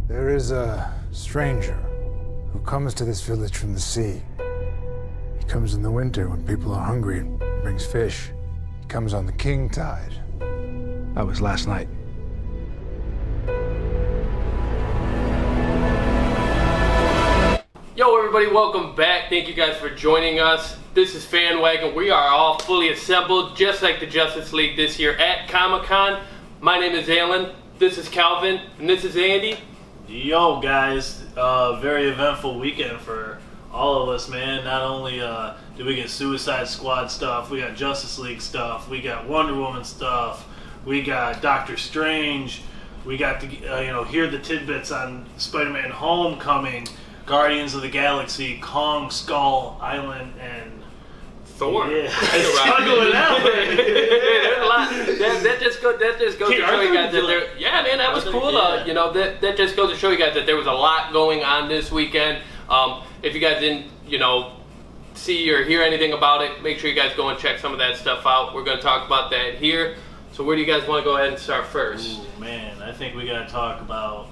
There is a stranger who comes to this village from the sea. He comes in the winter when people are hungry and brings fish. He comes on the king tide. That was last night. Yo everybody, welcome back. Thank you guys for joining us. This is FanWagon. We are all fully assembled, just like the Justice League this year at Comic-Con. My name is Alan, this is Calvin, and this is Andy. Yo guys, very eventful weekend for all of us, man. Not only did we get Suicide Squad stuff, we got Justice League stuff, we got Wonder Woman stuff, we got Doctor Strange, we got to hear the tidbits on Spider-Man Homecoming, Guardians of the Galaxy, Kong Skull Island, and Thor. Yeah, struggling out. There's a lot. That just goes to show you guys that there. Yeah, man, that was cool. Yeah. That just goes to show you guys that there was a lot going on this weekend. If you guys didn't, see or hear anything about it, make sure you guys go and check some of that stuff out. We're going to talk about that here. So where do you guys want to go ahead and start first? Ooh, man, I think we got to talk about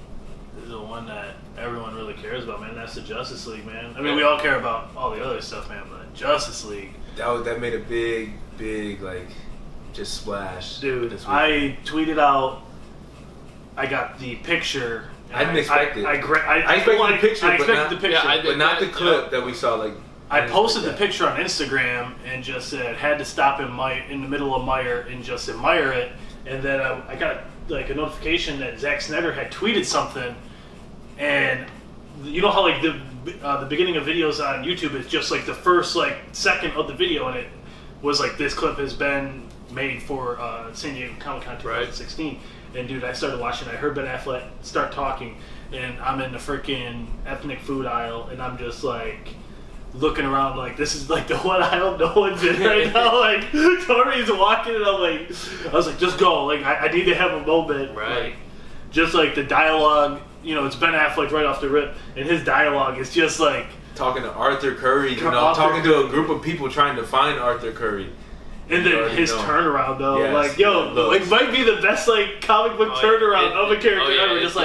the one that everyone really cares about, man. That's the Justice League, man. I mean, we all care about all the other stuff, man, but Justice League. That made a big just splash. Dude, I tweeted out, I got the picture. I didn't expect it. I expected the picture, Yeah, but not the clip that we saw. I posted the picture on Instagram and just said, had to stop in the middle of Meyer and just admire it. And then I got a notification that Zack Snyder had tweeted something. And you know how the beginning of videos on YouTube is just the first second of the video, and it was this clip has been made for San Diego Comic-Con 2016. Right. And dude, I started watching. I heard Ben Affleck start talking, and I'm in the freaking ethnic food aisle, and I'm just looking around this is the one aisle no one's in right now. Tori's walking, and I was just go. I need to have a moment. Right. Just the dialogue. It's Ben Affleck right off the rip, and his dialogue is just talking to Arthur Curry, talking to a group of people trying to find Arthur Curry. And then his turnaround, though, yes, it might be the best comic book turnaround of a character ever. Just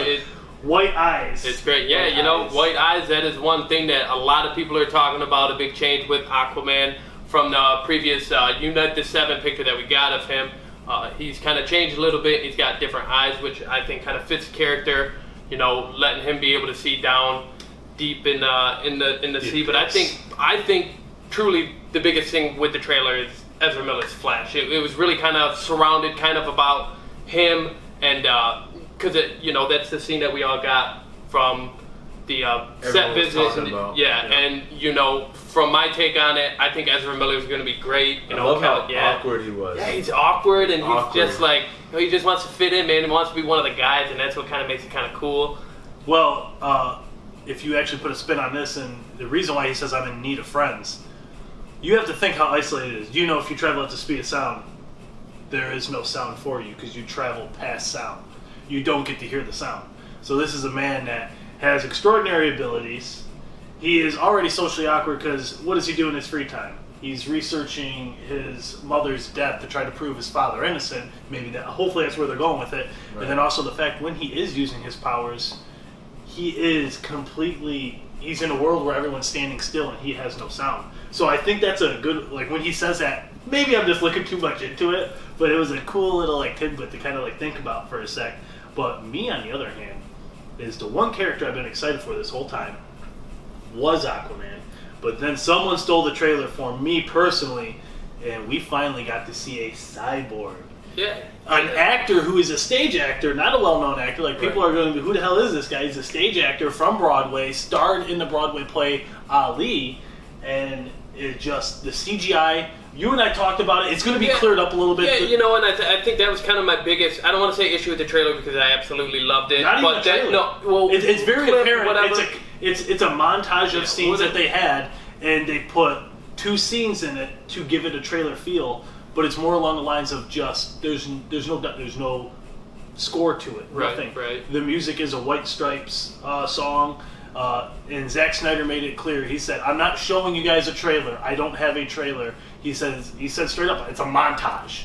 white eyes. It's great. Yeah, white eyes. That is one thing that a lot of people are talking about. A big change with Aquaman from the previous Unite the Seven picture that we got of him. He's kind of changed a little bit. He's got different eyes, which I think kind of fits the character. Letting him be able to see down deep in the sea. But I think truly the biggest thing with the trailer is Ezra Miller's Flash. It was really kind of surrounded kind of about him, and because that's the scene that we all got from the set visit. And from my take on it, I think Ezra Miller is going to be great. I love how awkward he was. Yeah, he's awkward, and he's just he just wants to fit in, man. He wants to be one of the guys, and that's what kind of makes it kind of cool. Well, if you actually put a spin on this, and the reason why he says I'm in need of friends, you have to think how isolated it is. If you travel at the speed of sound, there is no sound for you because you travel past sound. You don't get to hear the sound. So this is a man that has extraordinary abilities. He is already socially awkward because what does he do in his free time? He's researching his mother's death to try to prove his father innocent. Hopefully that's where they're going with it. Right. And then also the fact when he is using his powers, he's in a world where everyone's standing still and he has no sound. So I think that's a good, when he says that, maybe I'm just looking too much into it, but it was a cool little tidbit to kind of think about for a sec. But me, on the other hand, is the one character I've been excited for this whole time was Aquaman. But then someone stole the trailer for me personally, and we finally got to see a cyborg. Yeah. An actor who is a stage actor, not a well-known actor. People are going to be, who the hell is this guy? He's a stage actor from Broadway, starred in the Broadway play Ali, and it just, the CGI, you and I talked about it, it's going to be cleared up a little bit. Yeah, and I think that was kind of my biggest, I don't want to say issue with the trailer because I absolutely loved it. Not even the trailer. It's very apparent. Whatever. It's a montage of scenes that they had, and they put 2 scenes in it to give it a trailer feel, but it's more along the lines of just, there's no score to it, nothing. Right. The music is a White Stripes song, and Zack Snyder made it clear. He said, I'm not showing you guys a trailer. I don't have a trailer. He said straight up, it's a montage.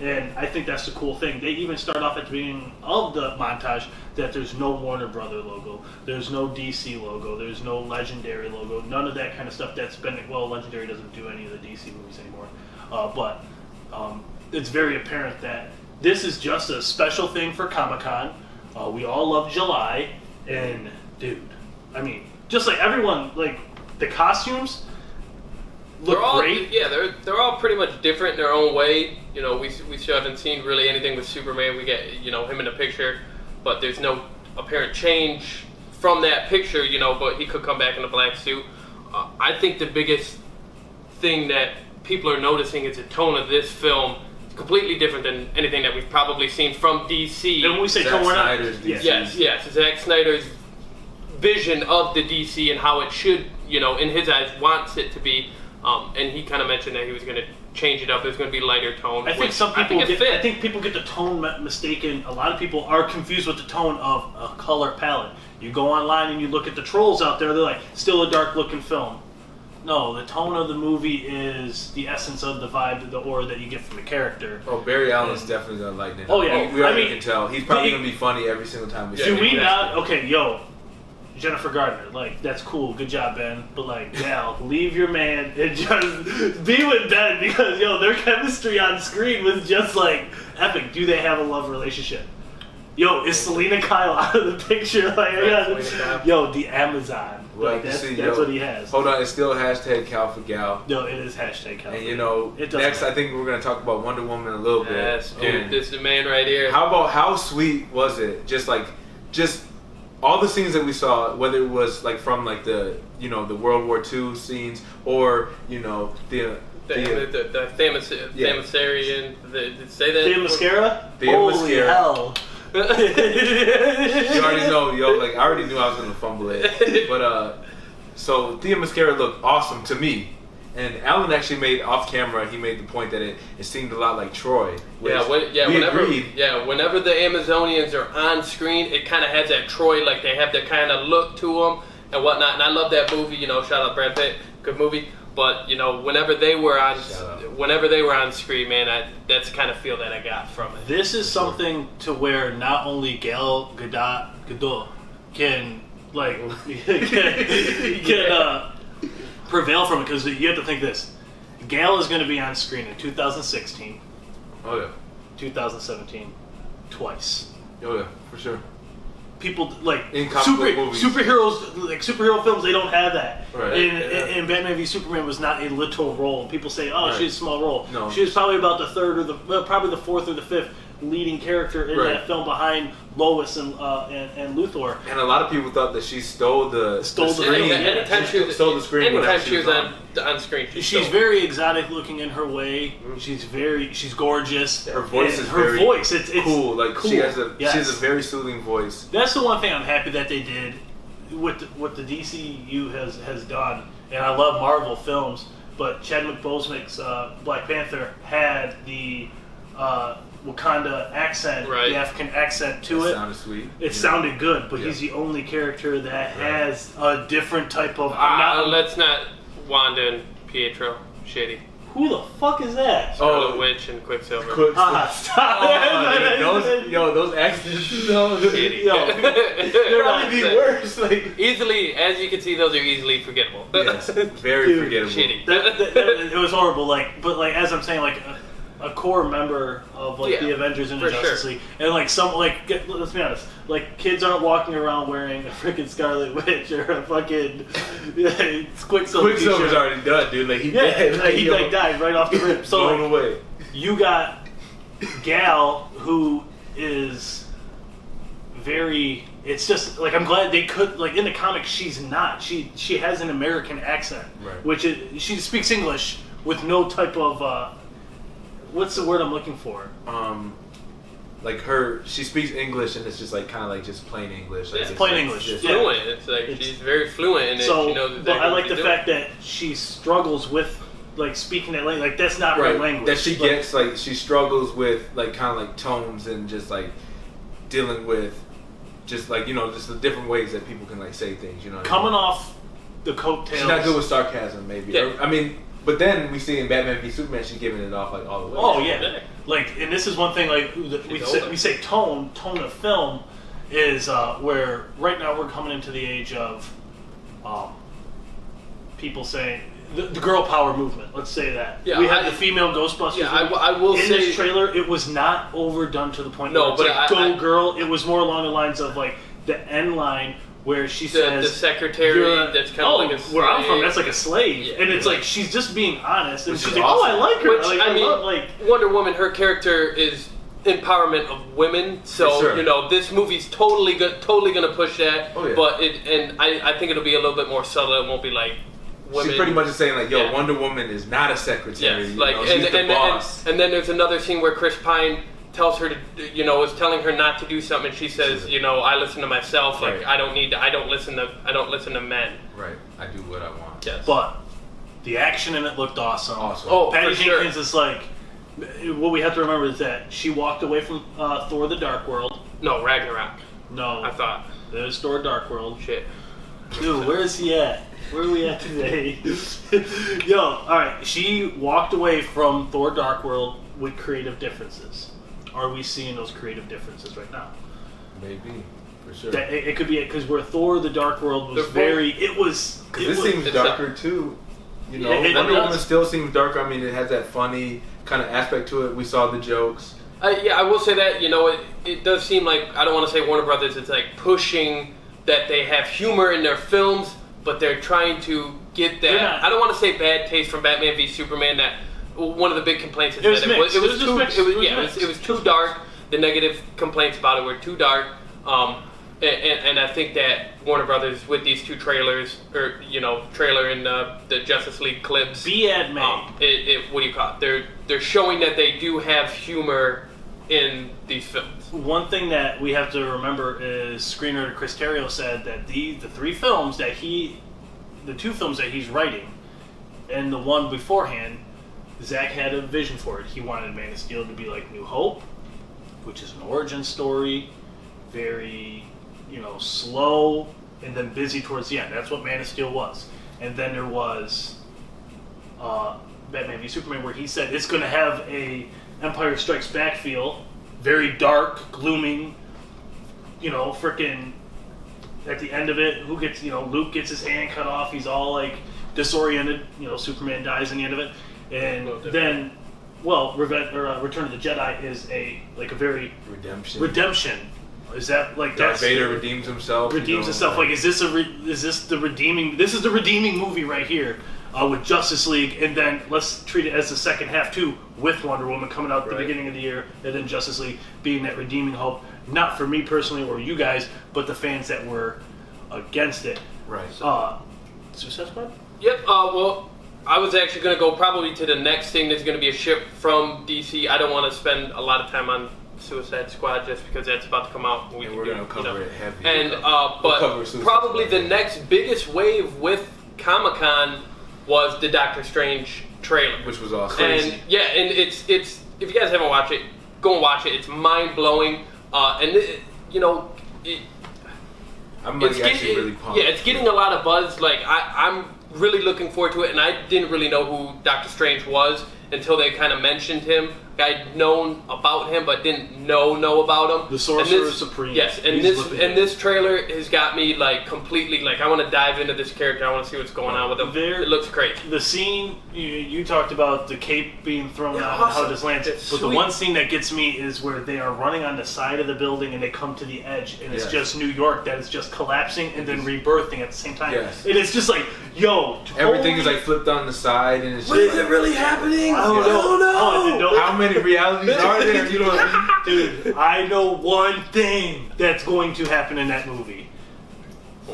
And I think that's the cool thing. They even start off at the beginning of the montage that there's no Warner Brother logo, there's no DC logo, there's no Legendary logo, none of that kind of stuff that's been, well, Legendary doesn't do any of the DC movies anymore. But it's very apparent that this is just a special thing for Comic-Con. We all love July, and dude, I mean, just like everyone, like the costumes look great. Yeah, they're all pretty much different in their own way. You know, we still haven't seen really anything with Superman. We get, you know, him in the picture, but there's no apparent change from that picture, you know, but he could come back in a black suit. I think the biggest thing that people are noticing is the tone of this film is completely different than anything that we've probably seen from DC. And when we say Zack tone, we're not... Snyder's DC. Yes, Zack Snyder's vision of the DC and how it should, you know, in his eyes, wants it to be. And he kind of mentioned that he was going to change it up. It was going to be lighter tone. I think people get the tone mistaken. A lot of people are confused with the tone of a color palette. You go online and you look at the trolls out there. They're like, still a dark looking film. No, the tone of the movie is the essence of the vibe, the aura that you get from the character. Oh, Barry Allen's definitely gonna lighten it up. Oh yeah, we already can tell. He's probably gonna be funny every single time we see him. Do we not? Okay, yo. Jennifer Gardner, like, that's cool, good job, Ben. But like, Gal, leave your man and just be with Ben because, yo, their chemistry on screen was just like epic. Do they have a love relationship? Yo, is Selena Kyle out of the picture? Like, yo, the Amazon. Well, like, that's what he has. Hold on, it's still hashtag Cal for Gal. No, it is hashtag Cal. And you know, next I think we're gonna talk about Wonder Woman a little bit. Yes, dude, this is the man right here. How sweet was it? Just all the scenes that we saw, whether it was like from like the, you know, the World War II scenes or, you know, the Thamasarian, say that? Themyscira? The Holy Themyscira. hell. You already know, yo, like I already knew I was gonna fumble it. But so Themyscira looked awesome to me. And Alan actually made off camera. He made the point that it seemed a lot like Troy. Whenever the Amazonians are on screen, it kind of has that Troy, like they have that kind of look to them and whatnot. And I love that movie. You know, shout out Brad Pitt, good movie. But you know, whenever they were on screen, man, that's the kind of feel that I got from it. This is something to where not only Gal Gadot can prevail from it, because you have to think this. Gal is going to be on screen in 2016. Oh yeah. 2017. Twice. Oh yeah, for sure. People like in movies. Superheroes, like superhero films, they don't have that. Right. And Batman v Superman was not a little role. People say, "Oh, she's a small role." No, she was probably about the third or probably the fourth or the fifth leading character in that film behind Lois and Luthor. And a lot of people thought that she stole the screen. Anytime she was on screen, she's very exotic looking in her way. Mm-hmm. She's gorgeous. Her voice is it's cool. Like cool. She has a very soothing voice. That's the one thing I'm happy that they did with what the DCU has done. And I love Marvel films, but Chadwick Boseman's Black Panther had the Wakanda accent, the African accent to it. Sounded sweet. It sounded good, but he's the only character that has a different type of. Let's not Wanda and Pietro shady. Who the fuck is that? Scarlet Witch and Quicksilver. Stop! Those accents, shady. They're probably the worst. Like, easily, as you can see, those are easily forgettable. Yes, very forgettable. Shitty. It was horrible. But as I'm saying, like. A core member of the Avengers and the Justice League, and let's be honest, like kids aren't walking around wearing a freaking Scarlet Witch or a fucking Quicksilver. Quicksilver's already done, dude. Like he died right off the rip. So blown away. You got Gal, who is very. It's just like I'm glad they could in the comics. She's not. She has an American accent, which she speaks English with no type of. What's the word I'm looking for? She speaks English and it's just like kind of like just plain English. It's plain English. It's fluent. It's like she's very fluent in it. She knows exactly but I like the fact that she struggles with speaking that language. Like that's not her language. That she gets she struggles with kind of tones and just dealing with just just the different ways that people can say things. You know, coming off the coattails. She's not good with sarcasm, maybe. Yeah. I mean. But then we see in Batman v Superman, she's giving it off like all the way. Oh yeah, like, and this is one thing. Like we say tone of film is where right now we're coming into the age of people saying the girl power movement. Let's say that. Yeah, we had the female Ghostbusters. Yeah, I will say in this trailer, it was not overdone to the point where it's like go girl. It was more along the lines of like the end line. Where she says the secretary that's kind of like a slave. Where I'm from, that's like a slave, and it's like she's just being honest, and she's like, "Oh, I like her." Which, I mean, Wonder Woman, her character is empowerment of women, so you know this movie's totally gonna push that. Oh, yeah. But I think it'll be a little bit more subtle. It won't be like women. She's pretty much saying like, "Yo, Wonder Woman is not a secretary. Yes, like, she's the boss." And then there's another scene where Chris Pine tells her to, is telling her not to do something, and she says, I listen to myself. Like, I don't listen to men. Right. I do what I want. Yes. But the action in it looked awesome. Oh, Patty Jenkins is like, what we have to remember is that she walked away from Thor: The Dark World. No, Ragnarok. No, I thought there's Thor: Dark World. Shit. Dude, where is he at? Where are we at today? Yo, all right. She walked away from Thor: Dark World with creative differences. Are we seeing those creative differences right now? Maybe, for sure. It could be it because where Thor: The Dark World was This seems darker too. Wonder Woman still seems darker. I mean, it has that funny kind of aspect to it. We saw the jokes. I will say that it does seem like, I don't want to say Warner Brothers. It's like pushing that they have humor in their films, but they're trying to get that. I don't want to say bad taste from Batman v Superman. That. One of the big complaints is that it was too dark. The negative complaints about it were too dark, and I think that Warner Brothers with these two trailers, or trailer and the Justice League clips, what do you call it? They're showing that they do have humor in these films. One thing that we have to remember is screenwriter Chris Terrio said that the two films that he's writing, and the one beforehand. Zach had a vision for it. He wanted Man of Steel to be like New Hope, which is an origin story, very, slow, and then busy towards the end. That's what Man of Steel was. And then there was Batman v Superman, where he said it's going to have a Empire Strikes Back feel, very dark, glooming, freaking. At the end of it, Luke gets his hand cut off. He's all like disoriented. Superman dies in the end of it. And then, Return of the Jedi is a very redemption. Is that like Darth Vader redeems himself? Like, is this the redeeming? This is the redeeming movie right here with Justice League, and then let's treat it as the second half too, with Wonder Woman coming out at the beginning of the year, and then Justice League being that redeeming hope. Not for me personally or you guys, but the fans that were against it. Right. Suicide Squad. Yep. I was actually going to go probably to the next thing that's going to be a ship from DC. I don't want to spend a lot of time on Suicide Squad just because that's about to come out. We're going to cover it heavy. And but probably the next biggest wave with Comic-Con was the Doctor Strange trailer, which was awesome. And it's if you guys haven't watched it, go and watch it. It's mind blowing. I'm actually really pumped. Yeah, it's getting a lot of buzz. Like I'm really looking forward to it, and I didn't really know who Doctor Strange was until they kind of mentioned him. I'd known about him, but didn't know about him. The Sorcerer Supreme. Yes, and this trailer has got me like completely like I want to dive into this character. I want to see what's going on with him. It looks great. The scene you talked about the cape being thrown out and how it just lands. But the one scene that gets me is where they are running on the side of the building and they come to the edge, and it's just New York that is just collapsing and then rebirthing at the same time. Yes. And it's just like, everything is like flipped on the side, and it's just is it really happening? I don't know. How many realities are there? You know what I mean? Dude, I know one thing that's going to happen in that movie.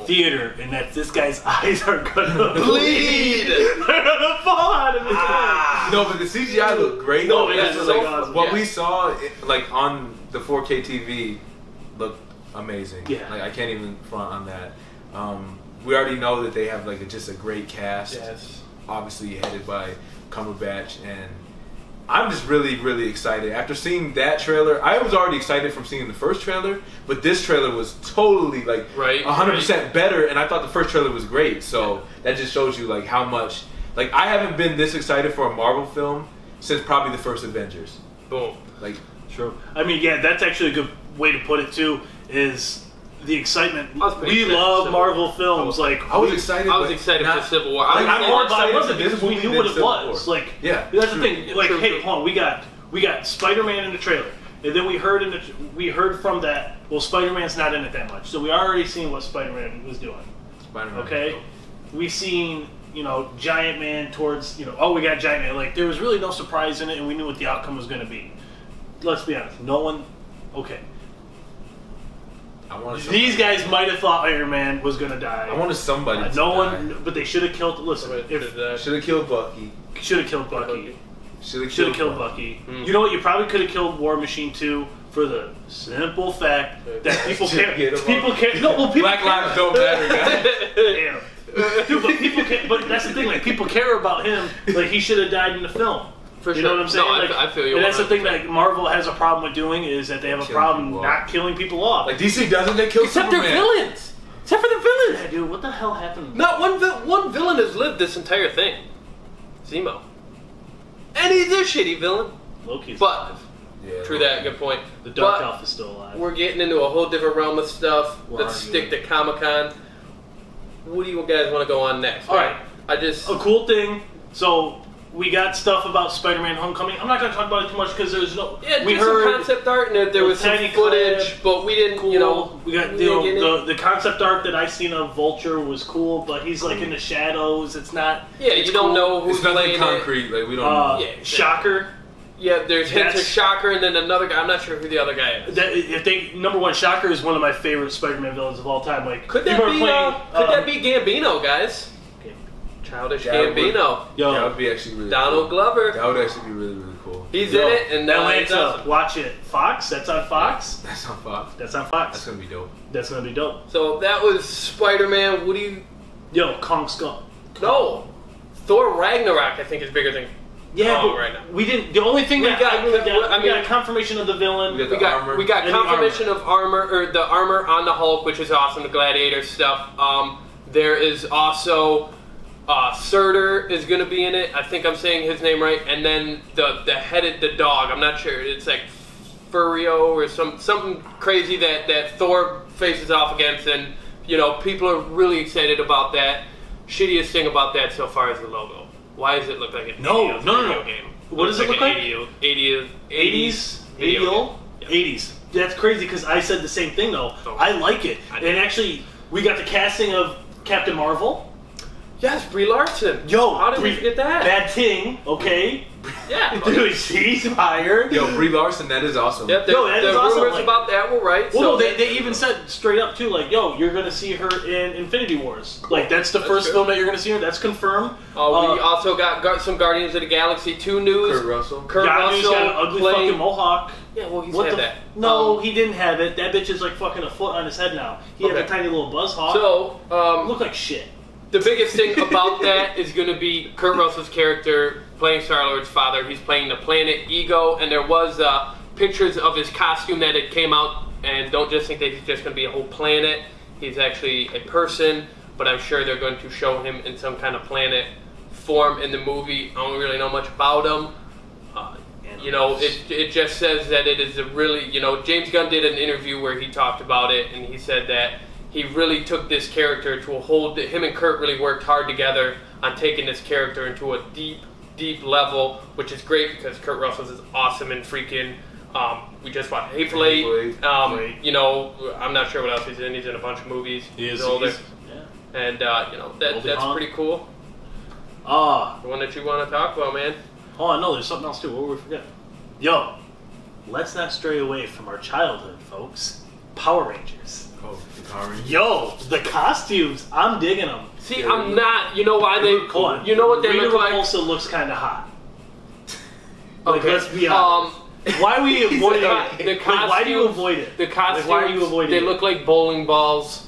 Theater, and that this guy's eyes are gonna bleed. They're gonna fall out of his head. No, but the CGI looked great. No, it's so awesome. What we saw, like on the 4K TV, looked amazing. Yeah, like I can't even front on that. We already know that they have like just a great cast. Yes, obviously headed by Cumberbatch, and I'm just really, really excited. After seeing that trailer, I was already excited from seeing the first trailer, but this trailer was totally like 100% better, and I thought the first trailer was great. So that just shows you like how much Like, I haven't been this excited for a Marvel film since probably the first Avengers. Boom. Like, True. I mean, yeah, that's actually a good way to put it too. Is the excitement? I was pretty We excited love for Marvel films. Like I was excited. I was but excited not- for Civil War. I I more was excited wasn't this because we movie knew what than it Civil was. War. Like, Yeah. that's the thing. Like, True, hey, true. hold on, we got Spider-Man in the trailer, and then we heard from that. Well, Spider-Man's not in it that much, so we already seen what Spider-Man was doing. Spider-Man. Okay, we seen Giant Man towards oh, we got Giant Man. Like, there was really no surprise in it, and we knew what the outcome was going to be. Let's be honest, no one. Okay, I wanted these guys might have thought Iron Man was going to die. I wanted somebody. to no die. one, but they should have killed. Listen, if Should have killed Bucky. should have killed Bucky. Should Should have killed Bucky. You know what? You probably could have killed War Machine too, for the simple fact that people care. Get him People off. care. No, well, people Black care. lives don't matter, guys. Damn. Dude, but people care. But that's the thing. Like, people care about him. Like, he should have died in the film. For You sure. know what I'm saying? No, Like, I feel you. And that's the thing 100%. that Marvel has a problem with doing is that they have a Killing problem people not off. killing people off. Like, DC doesn't, they kill Except Superman. they're villains. Except for the villains. yeah, dude, what the hell happened? Not one villain has lived this entire thing. Zemo. And he's a shitty villain. Loki's But alive. Yeah, true that, good point. The Dark But Elf is still alive. we're getting into a whole different realm of stuff. We're Let's arguing. stick to Comic-Con. What do you guys want to go on next? All right. I just A cool thing. So we got stuff about Spider-Man: Homecoming. I'm not going to talk about it too much because there's no. yeah, we did some heard concept art and there a was some tiny footage, clip. but we didn't, cool. We got we didn't get the concept art that I seen of Vulture was cool, but he's like in the shadows. It's not. Yeah, it's you don't cool. know who's It's nothing playing concrete. Like, we don't Uh, know. Yeah, exactly. Shocker. Yeah, there's hints of That's- Shocker and then another guy. I'm not sure who the other guy is. That if they number one, Shocker is one of my favorite Spider-Man villains of all time. Like, Could that people are be? playing, Could that be Gambino, guys? okay. Childish That would- Gambino. Yo, That would be actually really Donald cool. Glover. That would actually be really, really cool. He's yo, in it, and it's Atlanta, awesome. watch it. Fox. That's on Fox. That's on Fox. That's on Fox. That's gonna be dope. That's gonna be dope. So that was Spider-Man. What do you? Yo, Kong Skull. No, Thor Ragnarok. I think is bigger than. Yeah, Kong but right now. we didn't. The only thing We that got- I really got, I we got mean- confirmation of the villain. We got We the got armor. we got And the confirmation of armor or the armor on the Hulk, which is awesome. The Gladiator stuff. There is also Surtur is going to be in it. I think I'm saying his name right. And then the dog. I'm not sure. It's like Furio or something crazy that Thor faces off against, and people are really excited about that. Shittiest thing about that so far is the logo. Why does it look like an No, 80s no, no, video no. game? What does it look like? 80s 80s, video game. Yeah. 80s. That's crazy because I said the same thing though. Oh. I like it, I did. and actually, we got the casting of Captain Marvel. Yes, Brie Larson. Yo, how did we Brie- forget that? Bad Ting, okay. Yeah. Dude, she's hired. Yo, Brie Larson, that is awesome. Yep, Yo, that the is awesome, rumors like- about that were right. Well, so no, they even said straight up too, like, yo, you're gonna see her in Infinity Wars. Like, that's the That's first true. film that you're gonna see her. That's confirmed. we also got some Guardians of the Galaxy 2 news. Kurt Russell. Kurt Yanu's Russell got an ugly playing. fucking mohawk. Yeah, well, he's What had the? that. No, he didn't have it. That bitch is like fucking a foot on his head now. He had Okay. a tiny little buzz hawk. So, look like shit. the biggest thing about that is going to be Kurt Russell's character playing Star-Lord's father. He's playing the planet Ego, and there was pictures of his costume that had came out. And don't just think that he's just going to be a whole planet. He's actually a person, but I'm sure they're going to show him in some kind of planet form in the movie. I don't really know much about him. It just says that it is a really, James Gunn did an interview where he talked about it, and he said that he really took this character to a whole, him and Kurt really worked hard together on taking this character into a deep, deep level, which is great because Kurt Russell is awesome and freaking, we just watched Hateful Eight. Great. I'm not sure what else he's in. He's in a bunch of movies. He's older. Yeah. And, that's Hawn. pretty cool. Ah, The one that you want to talk about, man. oh, no, there's something else too. What were we forgetting? Yo, let's not stray away from our childhood, folks. Power Rangers. Oh, the Power Rangers. Yo, the costumes, I'm digging them. See, I'm not. You know why they? Hold on. You know what they Rita look like? Repulsa looks kind of hot. Like, Okay. let's be honest. Why we avoid it? The Like, why do you costumes- avoid it? The costumes. Like, why are you avoiding They it? look like bowling balls.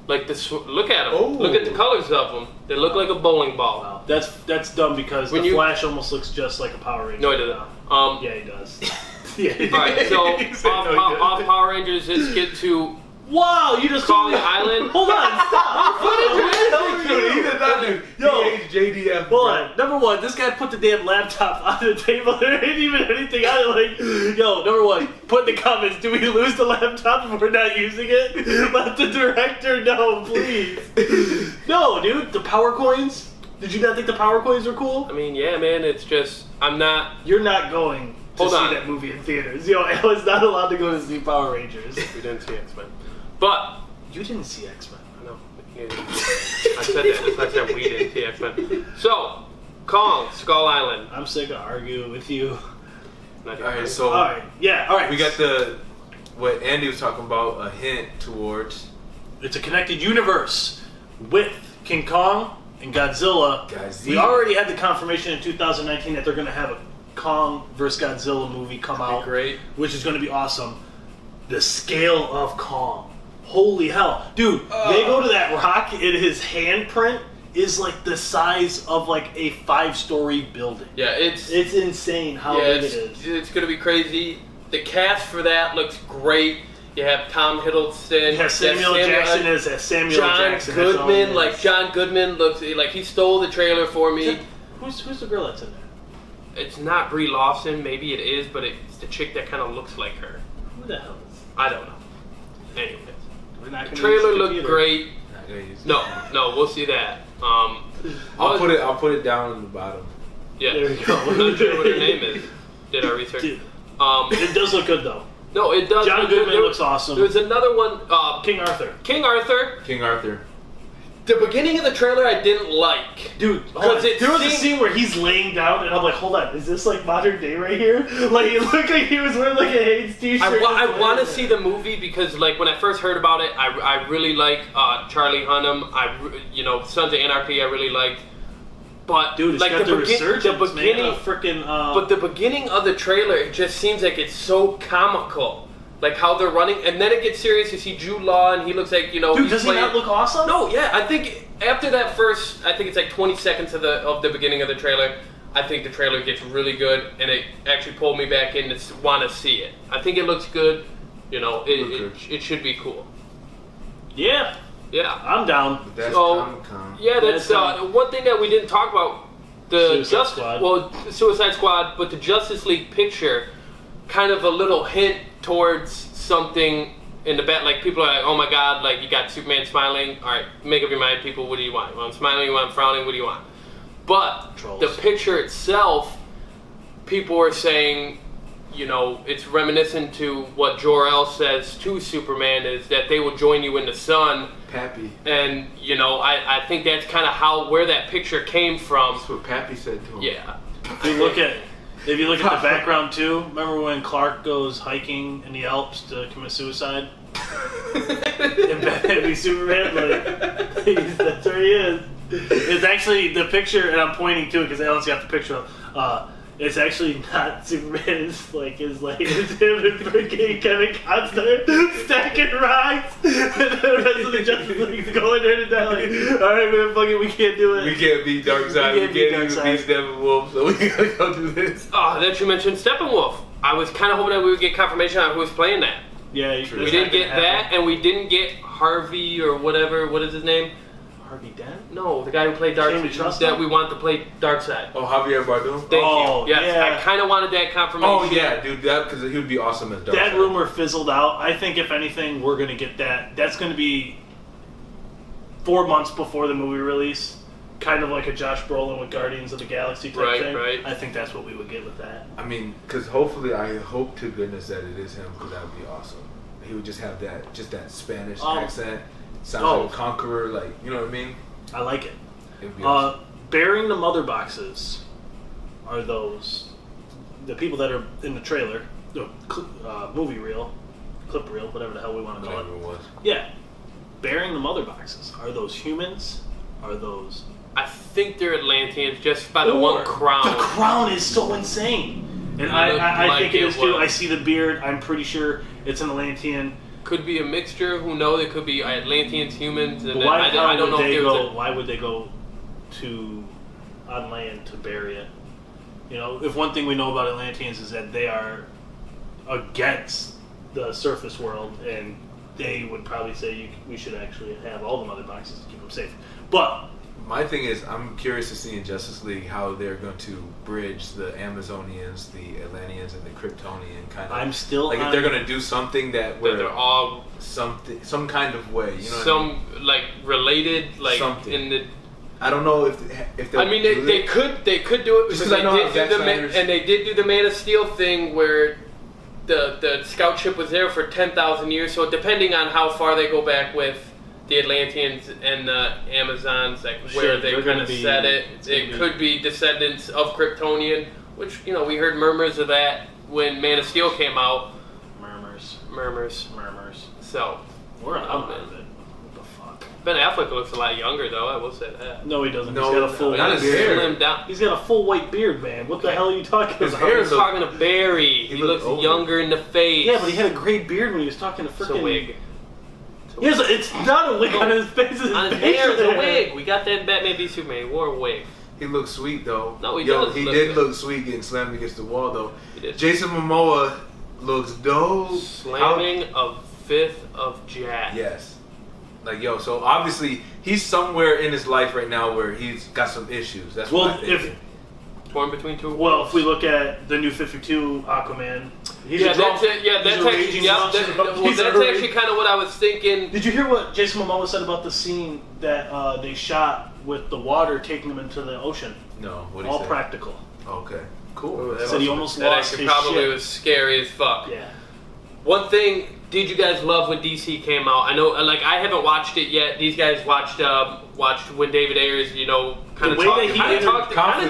Like this. Look at them. Oh. Look at the colors of them. They look like a bowling ball. Wow. That's dumb because When the you- Flash almost looks just like a Power Ranger. No, it doesn't. Yeah, he does. Yeah. All right. So He said no, he off doesn't. Power Rangers, let's get to Wow, you just Kong told me. Island. Hold on, stop. He did not do DHJDF. Hold on. Number one, this guy put the damn laptop on the table. There ain't even anything on it. Like, yo, number one, put in the comments, do we lose the laptop if we're not using it? Let the director know, please. No, dude, the power coins. Did you not think the power coins were cool? I mean, yeah, man. It's just I'm not. You're not going to Hold see on. that movie in theaters. Yo, I was not allowed to go to see Power Rangers. We didn't see X-Men, but You didn't see X-Men. I know. Yeah, I said that. It's like that we didn't see X-Men. So, Kong Skull Island. I'm sick of arguing with you. Not All right, yet. so All right, yeah, all right. we got what Andy was talking about, a hint towards It's a connected universe with King Kong and Godzilla. Godzilla. We already had the confirmation in 2019 that they're going to have a Kong vs. Godzilla movie come out, great. which is going to be awesome. The scale of Kong. Holy hell. Dude, they go to that rock and his handprint is like the size of like a 5-story building. Yeah, it's insane how big it is. it's gonna be crazy. The cast for that looks great. You have Tom Hiddleston. You have Samuel Jackson as Samuel John Jackson. That's all he Goodman. is. Like John Goodman looks like he stole the trailer for me. Who's the girl that's in there? It's not Brie Larson. Maybe it is, but it's the chick that kind of looks like her. Who the hell is I don't know. Anyways, We're not the gonna trailer use the looked computer. great. Not gonna use it. No, we'll see that. I'll put it down on the bottom. Yeah, There we go. I'm not sure what her name is. Did our research. Dude, it does look good though. No, it does. John look good. Goodman looks awesome. There's another one. King Arthur. King Arthur. King Arthur. The beginning of the trailer I didn't like. Dude, Because it there was a seemed- scene where he's laying down, and I'm like, hold on, is this like modern day right here? Like, it looked like he was wearing like a Hanes t-shirt. I want to see the movie because, like, when I first heard about it, I really like Charlie Hunnam. Sons of Anarchy I really liked. But Dude, it's like got the resurgence, the beginning, man. Freaking. but the beginning of the trailer, it just seems like it's so comical, like how they're running, and then it gets serious. You see Jude Law, and he looks like dude, he's does he playing. not look awesome? No, yeah, I think after that first, I think it's like 20 seconds of the beginning of the trailer. I think the trailer gets really good, and it actually pulled me back in to want to see it. I think it looks good. It should be cool. Yeah, Yeah. I'm down. That's So, Comic-Con. Yeah, that's one thing that we didn't talk about. The Suicide Squad, but the Justice League picture, kind of a little hint towards something in the back. Like people are like, "Oh my God!" Like you got Superman smiling. All right, make up your mind, people. What do you want? You want him smiling? You want him frowning? What do you want? But Trolls. the picture itself, people are saying, it's reminiscent to what Jor-El says to Superman is that they will join you in the sun. Pappy. And I think that's kind of where that picture came from. That's what Pappy said to him. Yeah. If you look at the background too, remember when Clark goes hiking in the Alps to commit suicide? And Batman be Superman, that's where he is. It's actually the picture, and I'm pointing to it because Alan's got the picture up. It's actually not Superman. It's him and freaking Kevin Costner stacking rocks. And the rest of the Justice League's going there to die. Like, all right, man, fuck it, we can't do it. We can't beat Darkseid. We can't even beat Steppenwolf, so we gotta go do this. Oh, that you mentioned Steppenwolf. I was kind of hoping that we would get confirmation on who was playing that. Yeah, We didn't get that, and we didn't get Harvey or whatever. What is his name? Harvey Dent? No, the guy who played Can we trust that him? we want to play Darkseid. Oh, Javier Bardem? Thank Oh, you. Yes, yeah. I kind of wanted that confirmation. Oh, yeah, dude, because he would be awesome as Darkseid. That rumor fizzled out. I think if anything, we're gonna get that. That's gonna be 4 months before the movie release, kind of like a Josh Brolin with Guardians of the Galaxy type thing. Right. I think that's what we would get with that. I mean, because hopefully, I hope to goodness that it is him, because that would be awesome. He would just have that Spanish accent. Sounds like a conqueror, you know what I mean? I like it. It would be awesome. Bearing the mother boxes are those the people that are in the trailer, movie reel, clip reel, whatever the hell we want to call Whatever it. it was. Yeah, bearing the mother boxes are those humans? Are those? I think they're Atlanteans just by the one crown. The crown is so insane, and It I looked think like it is too. was. I see the beard. I'm pretty sure it's an Atlantean. Could be a mixture. Who knows? It could be Atlanteans, humans, and But then why I don't know if there was Why would they go on land to bury it? If one thing we know about Atlanteans is that they are against the surface world and they would probably say we should actually have all the mother boxes to keep them safe. But my thing is, I'm curious to see in Justice League how they're going to bridge the Amazonians, the Atlanteans, and the Kryptonian kind of. I'm still like if they're going to do something that where they're all some kind of way, you know, some like related, like something. in the. I don't know if I mean they could do it because they did do and they did do the Man of Steel thing where the scout ship was there for 10,000 years. So depending on how far they go back with the Atlanteans and the Amazons, like where they kind of set it, it could be descendants of Kryptonian, which we heard murmurs of that when Man of Steel came out. Murmurs. So we're out of it. Ben Affleck looks a lot younger, though. I will say that. No, he doesn't. No, he's got a full not his hair. Slimmed down. He's got a full white beard, man. What the hell are you talking His about? hair He's talking to Barry. He looks younger in the face. Yeah, but he had a gray beard when he was talking to frickin'... It's a wig. Yes, it's not a wig on his face. On his hair, it's a wig. We got that in Batman v Superman. He wore a wig. He looks sweet though. No, he does. He look did good. look sweet getting slammed against the wall though. He did. Jason Momoa looks dope. Slamming a fifth of Jack. Yes. Like, so obviously he's somewhere in his life right now where he's got some issues. That's what I think. Torn between two. Well, if we look at the new 52 Aquaman, that's actually kind of what I was thinking. Did you hear what Jason Momoa said about the scene that they shot with the water taking him into the ocean? No, what all say? practical. Okay, cool. Said he almost that lost actually his probably shit. was scary as fuck. Yeah. One thing, did you guys love when DC came out? I know, like, I haven't watched it yet. These guys watched when David Ayers, kind of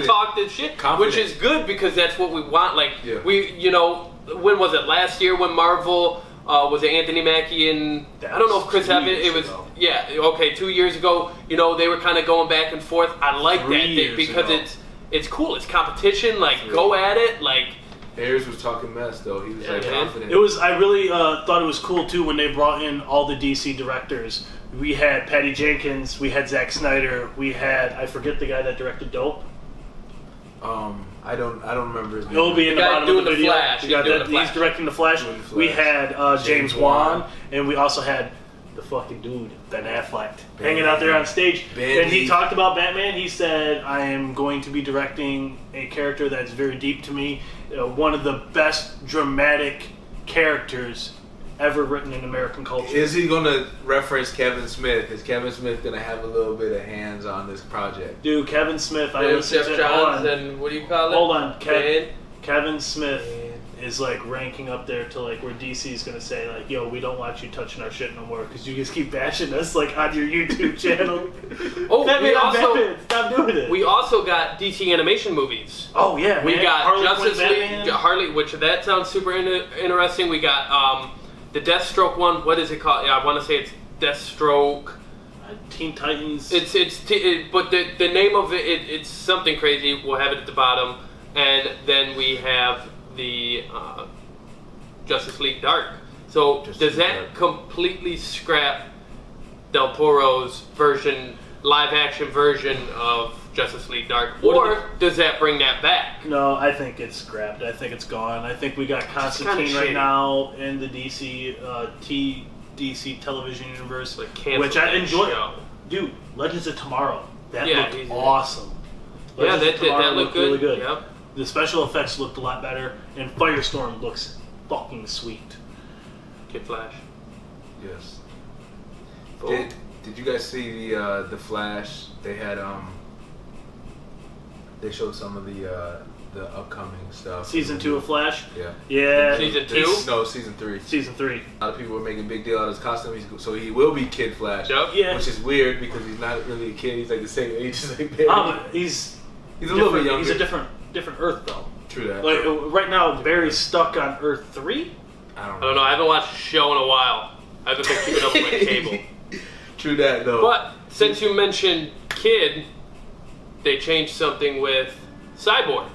talked and shit, which is good because that's what we want. Like, when was it? Last year when Marvel was it Anthony Mackie and I don't know if Chris Evans. It was 2 years ago. They were kind of going back and forth. I like that because it's cool. It's competition. Like, go at it. Like. Ayers was talking mess though. He was confident. It was. I really thought it was cool too when they brought in all the DC directors. We had Patty Jenkins. We had Zack Snyder. We had I forget the guy that directed Dope. I don't remember his name. He'll be in the bottom of the video. Flash. He's directing the Flash. We had James Wan, and we also had the fucking dude Ben Affleck hanging out there on stage. And he talked about Batman. He said, "I am going to be directing a character that's very deep to me. One of the best dramatic characters ever written in American culture." Is he going to reference Kevin Smith? Is Kevin Smith going to have a little bit of hands on this project? Dude, Kevin Smith. I Jeff Johns and what do you call it? Hold on, Kevin Smith is like ranking up there to like where DC's going to say like, "Yo, we don't want you touching our shit no more because you just keep bashing us like on your YouTube channel." Batman, stop doing it. We also got DC animation movies. Oh yeah, we got Justice League, Harley, which that sounds super interesting. We got the Deathstroke one. What is it called? Yeah, I want to say it's Deathstroke. Teen Titans. But the name of it's something crazy. We'll have it at the bottom, and then we have the Justice League Dark. So does that completely scrap Del Toro's live action version of Justice League Dark, or does that bring that back? No, I think it's scrapped. I think it's gone. I think we got Constantine right now in the DC television universe, which I enjoy. Dude, Legends of Tomorrow, that looked awesome. That looked good. Really good. Yep. The special effects looked a lot better, and Firestorm looks fucking sweet. Kid Flash. Yes. Cool. Did you guys see the Flash? They had they showed some of the upcoming stuff. Season 2 of Flash? Yeah. Yeah. Season 2? No, Season 3. Season 3. A lot of people were making a big deal out of his costume, so he will be Kid Flash. Yep. Yeah. Which is weird because he's not really a kid. He's like the same age as like Barry. He's a little bit younger. He's a different Earth though. True that. Like right now, Barry's stuck on Earth 3. I don't know. I haven't watched a show in a while. I haven't been keeping up with my cable. True that though. But since you mentioned Kid, they changed something with Cyborg.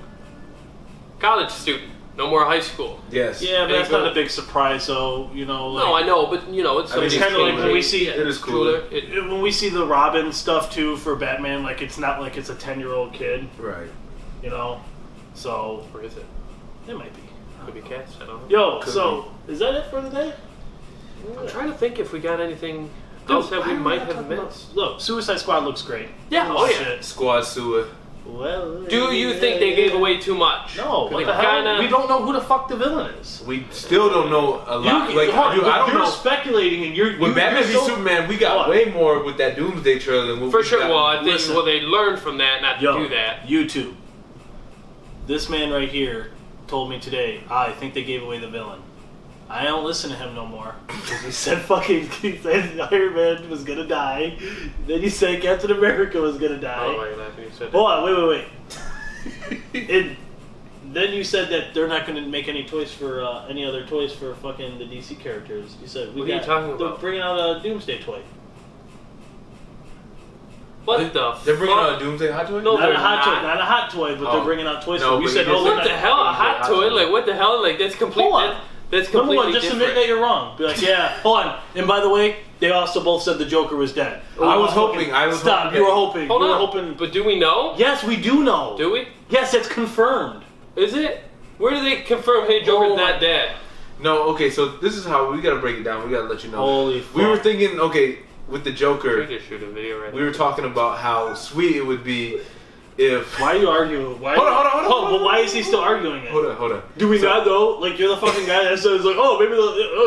College student, no more high school. Yes. Yeah, but that's not a big surprise, though. No, I know, but it's kind of like when we see it is cooler. When we see the Robin stuff too for Batman, like it's not like it's a 10-year-old kid, right? So where is it? It might be. Could be cast. I don't know. Is that it for today? I'm trying to think if we got anything else that we might have missed. Look, Suicide Squad looks great. Yeah, oh yeah. Shit. Squad Sewer. Well, Do you think they gave away too much? No, what Like, the hell? kinda- We don't know who the fuck the villain is. We still don't know a lot. Dude, I don't know. speculating, and With Batman v so- Superman, we got way more with that Doomsday trailer than what For we sure. got. Well, I think Listen. they learned from that not to do that. YouTube. This man right here told me today, I think they gave away the villain. I don't listen to him no more. Because he said Iron Man was gonna die. Then he said Captain America was gonna die. Oh, wait, I think you said that. Hold on, wait. And then you said that they're not going to make any toys for any other toys for fucking the DC characters. You said What are you talking about? They're bringing out a Doomsday toy. What the They're bringing fuck? out a Doomsday Hot Toy? No, Not they're a hot not. toy, not a hot toy, but Oh. they're bringing out toys. No, for. You but said, you oh, just they're What not- the hell? A hot Hot toy? toy. Like, what the hell? Like, that's completely. Hold on. That's Number completely one, just different. admit that you're wrong. Be like, yeah, hold on. And by the way, they also both said the Joker was dead. I was hoping. Stop. hoping You were hoping. Hold you were on. hoping. But do we know? Yes, we do know. Do we? Yes, it's confirmed. Is it? Where do they confirm, hey, Joker's Oh my- not dead? No, okay, so this is how we gotta break it down. We gotta let you know. Holy We were fuck. thinking, okay, with the We Joker, could shoot a video right we were talking about how sweet it would be if. Why are you arguing? Why? Hold on. But why is he still arguing it? Hold on. Do we not know? Like, you're the fucking guy that says, like, oh, maybe,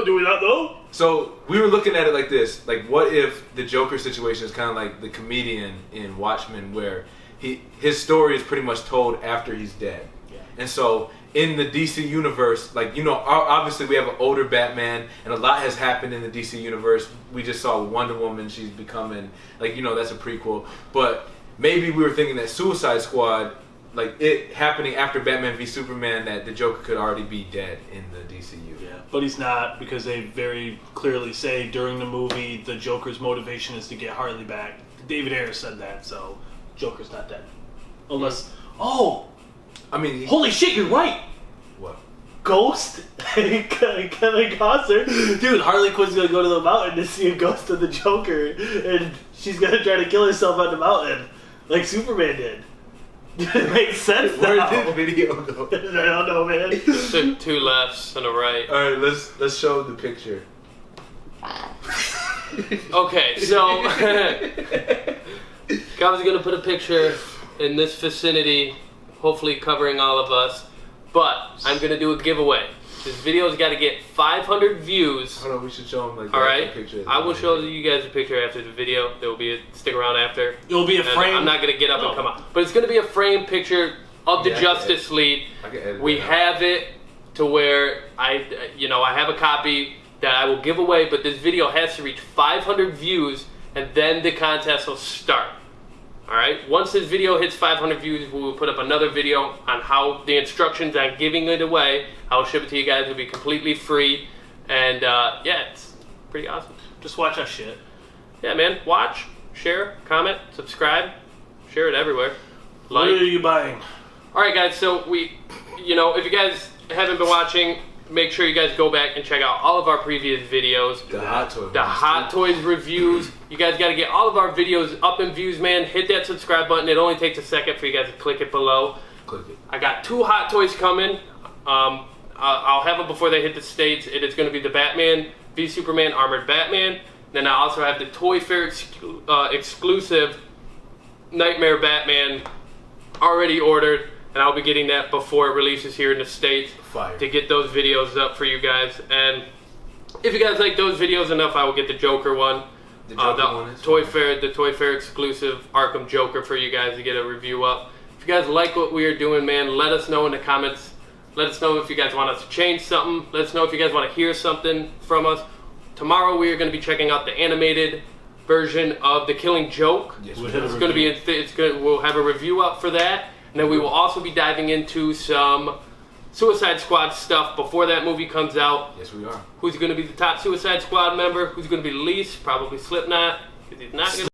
do we not know? So we were looking at it like this: like, what if the Joker situation is kind of like the comedian in Watchmen, where his story is pretty much told after he's dead, and so in the DC universe, like, you know, obviously we have an older Batman, and a lot has happened in the DC universe. We just saw Wonder Woman; she's becoming, like, you know, that's a prequel. But maybe we were thinking that Suicide Squad, like it happening after Batman v Superman, that the Joker could already be dead in the DCU. Yeah, but he's not, because they very clearly say during the movie the Joker's motivation is to get Harley back. David Ayer said that, so Joker's not dead. Unless, I mean, holy shit, you're right! what? Ghost? Kevin Costner? Dude, Harley Quinn's gonna go to the mountain to see a ghost of the Joker, and she's gonna try to kill herself on the mountain, like Superman did. It makes sense Where now. did the video go? I don't know, man. there. Two lefts and a right. All right, let's show the picture. Okay, so Gab's gonna put a picture in this vicinity, hopefully covering all of us. But I'm gonna do a giveaway. This video's got to get 500 views. Hold on, we should show them like All the right, picture. I will show you guys a picture after the video. There will be stick around after. It'll be a And frame. I'm not gonna get up and come out, but it's gonna be a framed picture of the Yeah, I can Justice League. I can edit We that out. have it to where I have a copy that I will give away, but this video has to reach 500 views, and then the contest will start. All right. Once this video hits 500 views, we will put up another video on how the instructions on giving it away. I'll ship it to you guys. It'll be completely free, and yeah, it's pretty awesome. Just watch that shit. Yeah, man. Watch, share, comment, subscribe, share it everywhere. What are you buying? All right, guys. So if you guys haven't been watching, make sure you guys go back and check out all of our previous videos. The Hot Toy. The Hot Toys reviews. You guys got to get all of our videos up in views, man. Hit that subscribe button. It only takes a second for you guys to click it below. Click it. I got 2 Hot Toys coming. I'll have them before they hit the States. It is going to be the Batman v Superman Armored Batman. Then I also have the Toy Fair exclusive Nightmare Batman already ordered. And I'll be getting that before it releases here in the States. Fire. To get those videos up for you guys. And if you guys like those videos enough, I will get the Joker one. The Joker one is the Toy Fair exclusive Arkham Joker for you guys to get a review up. If you guys like what we are doing, man, let us know in the comments. Let us know if you guys want us to change something. Let us know if you guys want to hear something from us. Tomorrow we are going to be checking out the animated version of The Killing Joke. Yes, We'll we hit will. a It's going to be we'll have a review up for that. And then we will also be diving into some Suicide Squad stuff before that movie comes out. Yes, we are. Who's going to be the top Suicide Squad member? Who's going to be the least? Probably Slipknot. Because he's not going